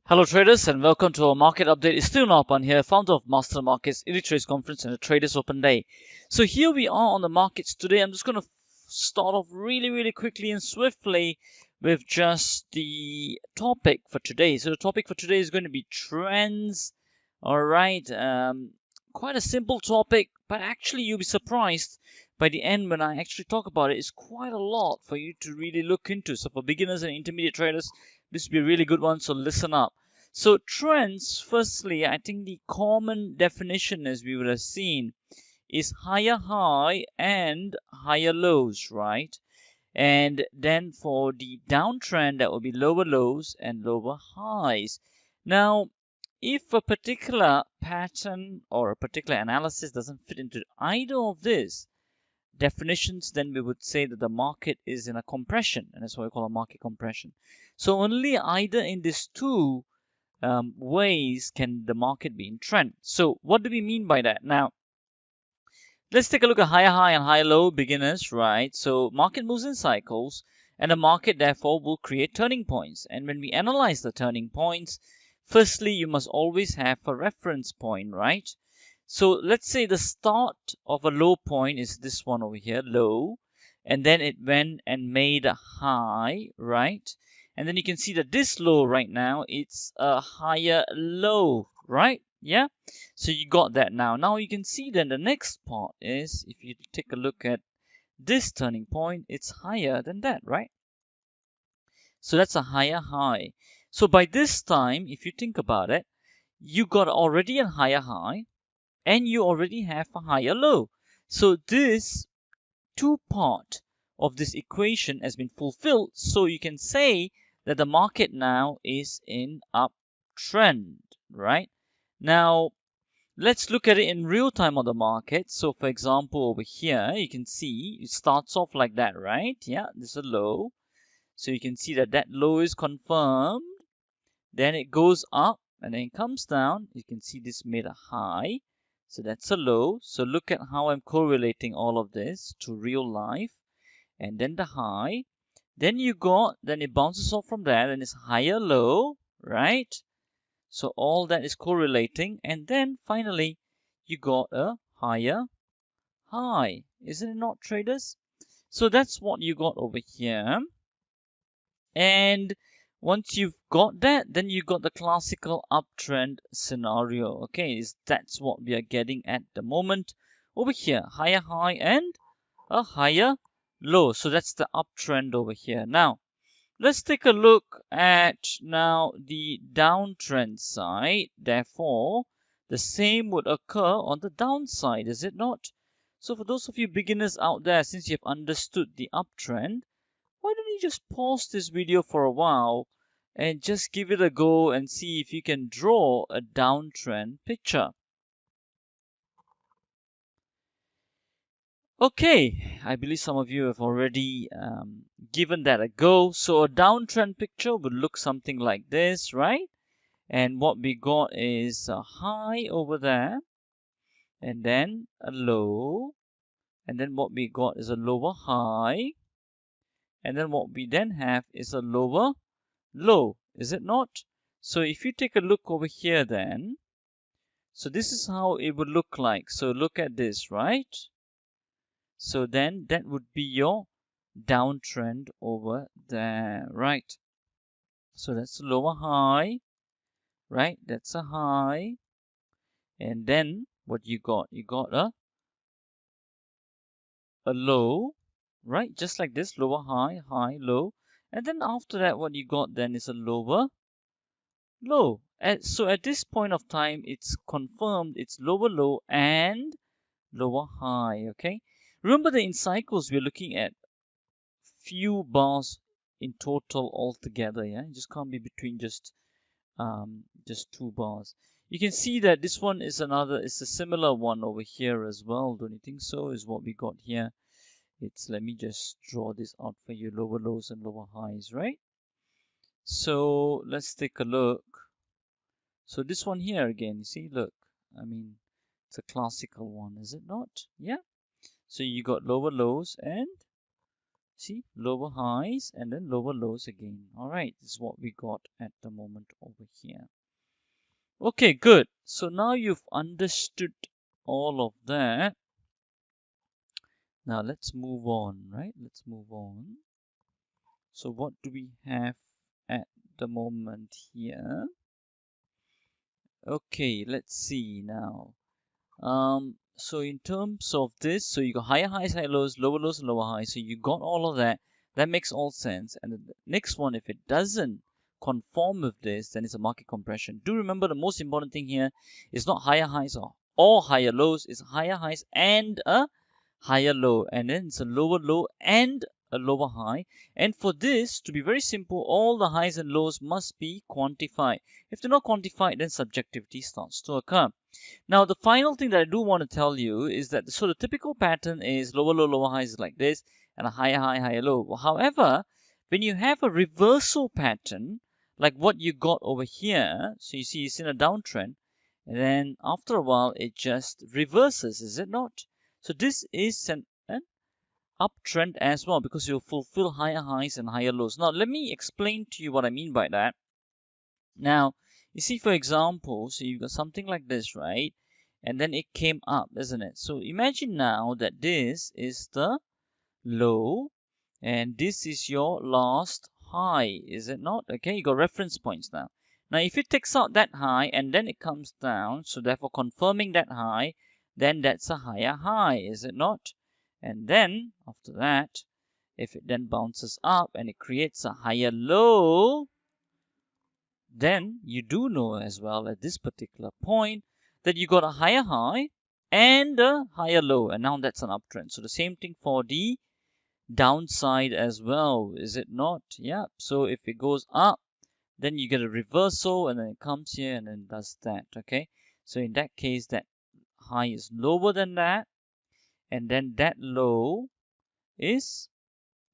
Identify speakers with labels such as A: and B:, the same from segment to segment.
A: Hello traders and welcome to our market update. It's still Naupan here, founder of Master Markets, Trades Conference and the Traders Open Day. So here we are on the markets today. I'm just going to start off really quickly and swiftly with just the topic for today. So the topic for today is going to be trends. All right, quite a simple topic, but actually you'll be surprised by the end when I actually talk about it. It's quite a lot for you to really look into. So for beginners and intermediate traders, this will be a really good one, so listen up. So trends, firstly, I think the common definition as we would have seen is higher high and higher lows, right? And then for the downtrend, that will be lower lows and lower highs. Now, if a particular pattern or a particular analysis doesn't fit into either of these definitions, then we would say that the market is in a compression, and that's what we call a market compression. So only either in these two ways can the market be in trend. So what do we mean by that? Now, let's take a look at higher high and higher low, beginners, right? So market moves in cycles, and the market therefore will create turning points. And when we analyze the turning points, firstly, you must always have a reference point, right? So let's say the start of a low point is this one over here, low, and then it went and made a high, right? And then you can see that this low right now, it's a higher low, right? Yeah, so you got that now. Now you can see then the next part is, if you take a look at this turning point, it's higher than that, right? So that's a higher high. So by this time, if you think about it, you got already a higher high, and you already have a higher low. So this two part of this equation has been fulfilled. So you can say that the market now is in uptrend, right? Now, let's look at it in real time on the market. So for example, over here, you can see it starts off like that, right? Yeah, this is a low. So you can see that that low is confirmed. Then it goes up and then it comes down. You can see this made a high. So that's a low. So look at how I'm correlating all of this to real life. And then the high. Then it bounces off from that and it's higher low, right? So all that is correlating. And then finally, you got a higher high. Isn't it not, traders? So that's what you got over here. And once you've got that, then you got the classical uptrend scenario. Okay, that's what we are getting at the moment over here. Higher high and a higher low. So that's the uptrend over here. Now, let's take a look at now the downtrend side. Therefore, the same would occur on the downside, is it not? So for those of you beginners out there, since you've understood the uptrend, why don't you just pause this video for a while and just give it a go and see if you can draw a downtrend picture. Okay, I believe some of you have already given that a go. So a downtrend picture would look something like this, right? And what we got is a high over there, and then a low, and then what we got is a lower high, and then what we then have is a lower low, is it not? So if you take a look over here then, so this is how it would look like. So look at this, right? So then that would be your downtrend over there, right? So that's a lower high, right? That's a high. And then what you got? You got a low, right? Just like this, lower high, high, low. And then after that, what you got then is a lower low. So at this point of time, it's confirmed it's lower low and lower high, okay? Remember that in cycles, we're looking at few bars in total altogether, yeah? You just can't be between just two bars. You can see that this one is it's a similar one over here as well, don't you think so? Is what we got here. Let me just draw this out for you, lower lows and lower highs, right? So let's take a look. So this one here again, you see, look, I mean, it's a classical one, is it not? Yeah. So you got lower lows and See, lower highs and then lower lows again. All right, this is what we got at the moment over here. Okay, good. So now you've understood all of that. Now let's move on, right? Let's move on. So what do we have at the moment here? Okay, let's see now. So in terms of this, so you got higher highs, higher lows, and lower highs. So you got all of that. That makes all sense. And the next one, if it doesn't conform with this, then it's a market compression. Do remember the most important thing here is not higher highs or higher lows. It's higher highs and a higher low, and then it's a lower low and a lower high. And for this to be very simple, all the highs and lows must be quantified. If they're not quantified, then subjectivity starts to occur. Now, the final thing that I do want to tell you is that so the typical pattern is lower low, lower highs like this, and a higher high, higher low. However, when you have a reversal pattern like what you got over here, so you see it's in a downtrend, and then after a while it just reverses, is it not? So this is an uptrend as well because you'll fulfill higher highs and higher lows. Now, let me explain to you what I mean by that. Now, you see, for example, so you've got something like this, right? And then it came up, isn't it? So imagine now that this is the low and this is your last high, is it not? Okay, you got reference points now. Now, if it takes out that high and then it comes down, so therefore confirming that high, then that's a higher high, is it not? And then after that, if it then bounces up and it creates a higher low, then you do know as well at this particular point that you got a higher high and a higher low, and now that's an uptrend. So the same thing for the downside as well, is it not? Yeah. So if it goes up, then you get a reversal and then it comes here and then does that. Okay. So in that case, that high is lower than that, and then that low is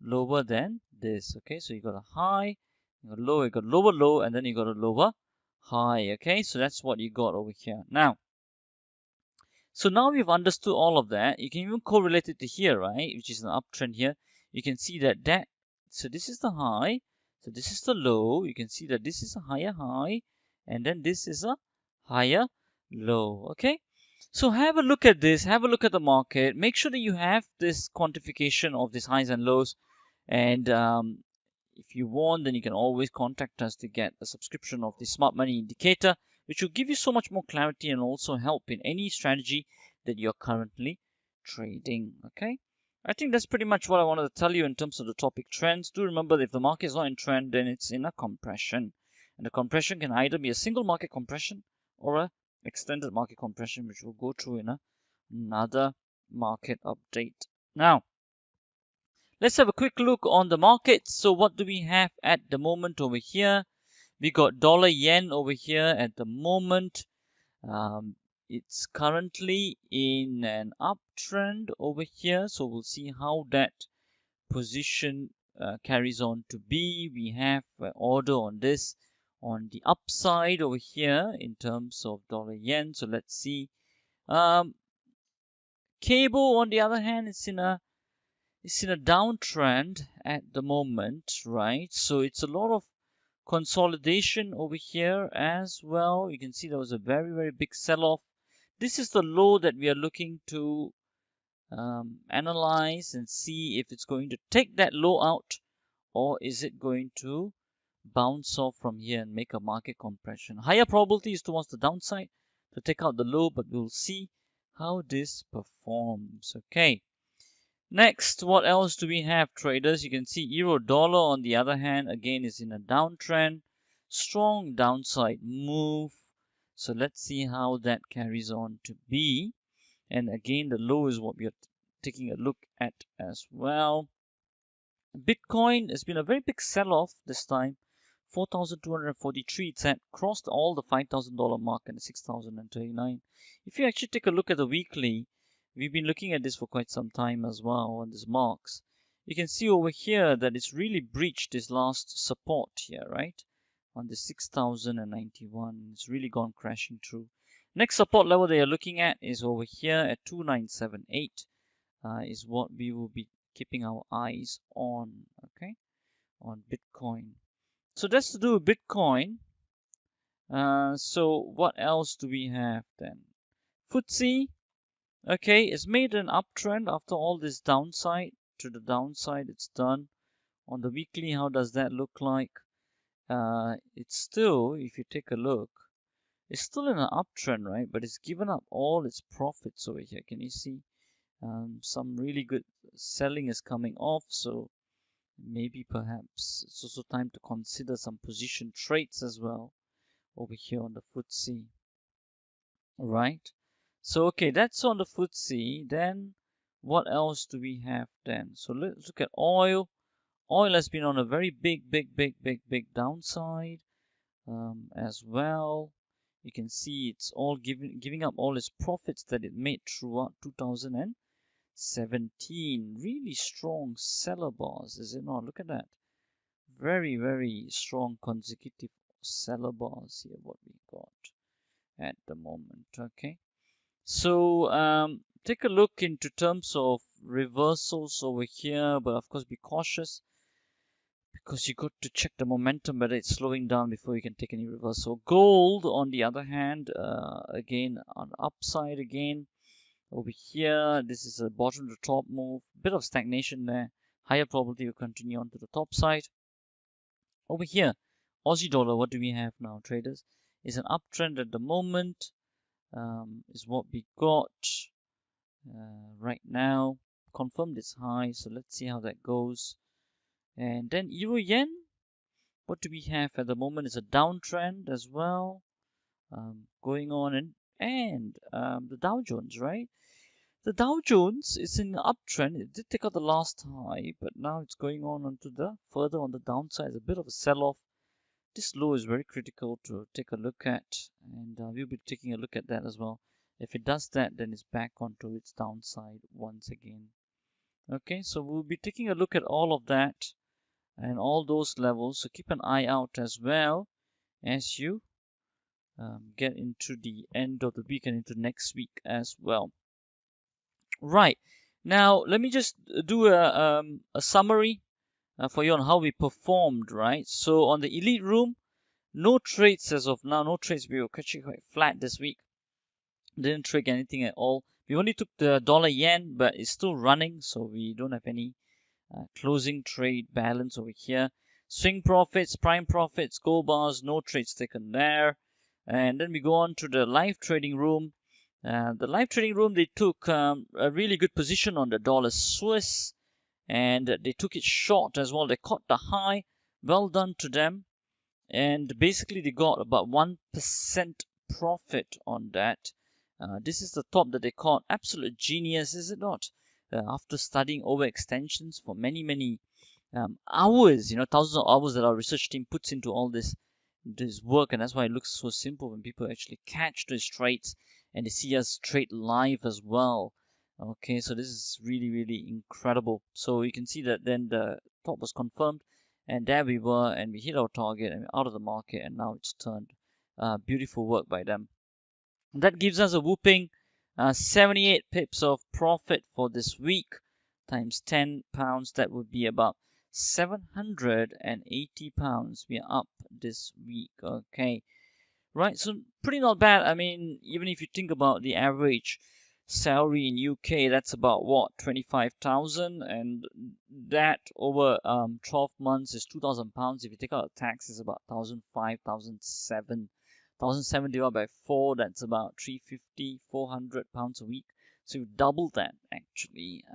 A: lower than this. Okay. So you got a high, you got low, you got lower low, and then you got a lower high. Okay. So that's what you got over here. Now, so now we've understood all of that. You can even correlate it to here, right? Which is an uptrend here. You can see that so this is the high. So this is the low. You can see that this is a higher high. And then this is a higher low. Okay. So have a look at this. Have a look at the market. Make sure that you have this quantification of these highs and lows. And if you want, then you can always contact us to get a subscription of the Smart Money Indicator, which will give you so much more clarity and also help in any strategy that you're currently trading. Okay, I think that's pretty much what I wanted to tell you in terms of the topic trends. Do remember that if the market is not in trend, then it's in a compression, and the compression can either be a single market compression or a extended market compression, which we'll go through in another market update. Now, let's have a quick look on the markets. So what do we have at the moment over here? We got dollar yen over here at the moment. It's currently in an uptrend over here. So we'll see how that position carries on to be. We have an order on this on the upside over here in terms of dollar yen. So let's see. Cable on the other hand, it's in a downtrend at the moment, right? So it's a lot of consolidation over here as well. You can see there was a very, very big sell-off. This is the low that we are looking to analyze and see if it's going to take that low out or is it going to bounce off from here and make a market compression. Higher probability is towards the downside to take out the low, but we'll see how this performs. Okay. Next, what else do we have, traders? You can see euro dollar on the other hand, again, is in a downtrend. Strong downside move. So let's see how that carries on to be. And again, the low is what we are taking a look at as well. Bitcoin has been a very big sell-off this time. 4,243. It's at crossed all the $5,000 mark and 6,039. If you actually take a look at the weekly, we've been looking at this for quite some time as well on these marks. You can see over here that it's really breached this last support here, right? On the 6,091. It's really gone crashing through. Next support level that you're looking at is over here at 2,978. Is what we will be keeping our eyes on, okay, on Bitcoin. So that's to do with Bitcoin. So what else do we have then? FTSE, okay, it's made an uptrend after all this downside. To the downside, it's done. On the weekly, how does that look like? It's still, if you take a look, it's still in an uptrend, right? But it's given up all its profits over here. Can you see? Some really good selling is coming off, so maybe perhaps it's also time to consider some position trades as well over here on the FTSE, right? So okay, that's on the FTSE. Then what else do we have then? So let's look at oil. Oil has been on a very big downside as well. You can see it's all giving up all its profits that it made throughout 2017. Really strong seller bars, is it not? Look at that. Very strong consecutive seller bars here, what we got at the moment. Okay, so take a look into terms of reversals over here, but of course be cautious because you got to check the momentum whether it's slowing down before you can take any reversal. Gold, on the other hand, again on the upside again over here. This is a bottom to top move, bit of stagnation there. Higher probability will continue on to the top side. Over here, Aussie dollar, what do we have now, traders? Is an uptrend at the moment. Is what we got right now. Confirmed its high, so let's see how that goes. And then Euro Yen, what do we have at the moment? Is a downtrend as well going on, and the Dow Jones, right? The Dow Jones is in an uptrend. It did take out the last high, but now it's going on onto the further on the downside. It's a bit of a sell-off. This low is very critical to take a look at, and we'll be taking a look at that as well. If it does that, then it's back onto its downside once again. Okay, so we'll be taking a look at all of that and all those levels. So keep an eye out as well as you get into the end of the week and into next week as well. Right, now let me just do a summary for you on how we performed, right? So on the Elite Room, no trades as of now, no trades. We were actually quite flat this week. Didn't trade anything at all. We only took the dollar yen, but it's still running, so we don't have any closing trade balance over here. Swing profits, prime profits, gold bars, no trades taken there. And then we go on to the live trading room. The live trading room, they took a really good position on the dollar Swiss, and they took it short as well. They caught the high. Well done to them. And basically they got about 1% profit on that. This is the top that they caught. Absolute genius, is it not? After studying overextensions for many hours, thousands of hours that our research team puts into all this work, and that's why it looks so simple when people actually catch these trades and they see us trade live as well. Okay, so this is really incredible. So you can see that then the top was confirmed, and there we were, and we hit our target and we're out of the market, and now it's turned. Beautiful work by them. That gives us a whooping 78 pips of profit for this week times 10 pounds. That would be about 780 pounds. We are up this week. Okay, right, so pretty not bad. I mean, even if you think about the average salary in UK, that's about what, 25,000, and that over 12 months is 2,000 pounds. If you take out tax, it's about 1,005, 1,007. 1,007 divided by 4, that's about 350, 400 pounds a week. So you double that actually.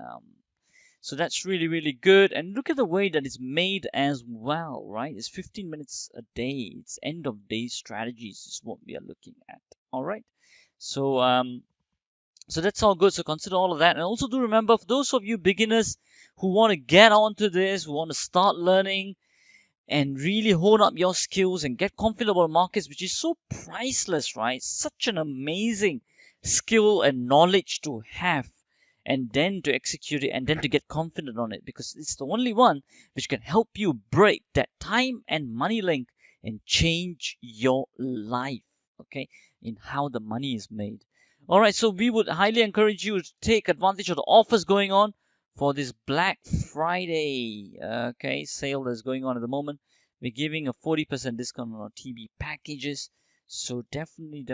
A: So that's really good. And look at the way that it's made as well, right? It's 15 minutes a day. It's end of day strategies is what we are looking at. All right. So so that's all good. So consider all of that. And also do remember, for those of you beginners who want to get onto this, who want to start learning and really hone up your skills and get confident about markets, which is so priceless, right? Such an amazing skill and knowledge to have, and then to execute it, and then to get confident on it, because it's the only one which can help you break that time and money link and change your life, okay, in how the money is made. All right, so we would highly encourage you to take advantage of the offers going on for this Black Friday sale that's going on at the moment. We're giving a 40% discount on our TB packages. So definitely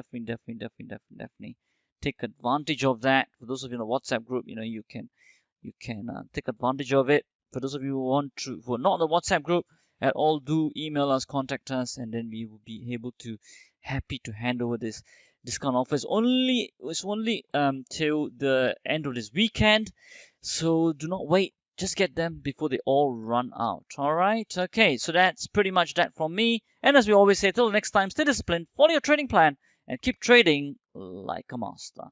A: take advantage of that. For those of you in the WhatsApp group, you can take advantage of it. For those of you who are not in the WhatsApp group at all, do email us, contact us, and then we will be able to happy to hand over this discount offer. It's only till the end of this weekend, so do not wait. Just get them before they all run out. All right. Okay. So that's pretty much that from me. And as we always say, till next time, stay disciplined, follow your trading plan, and keep trading like a master.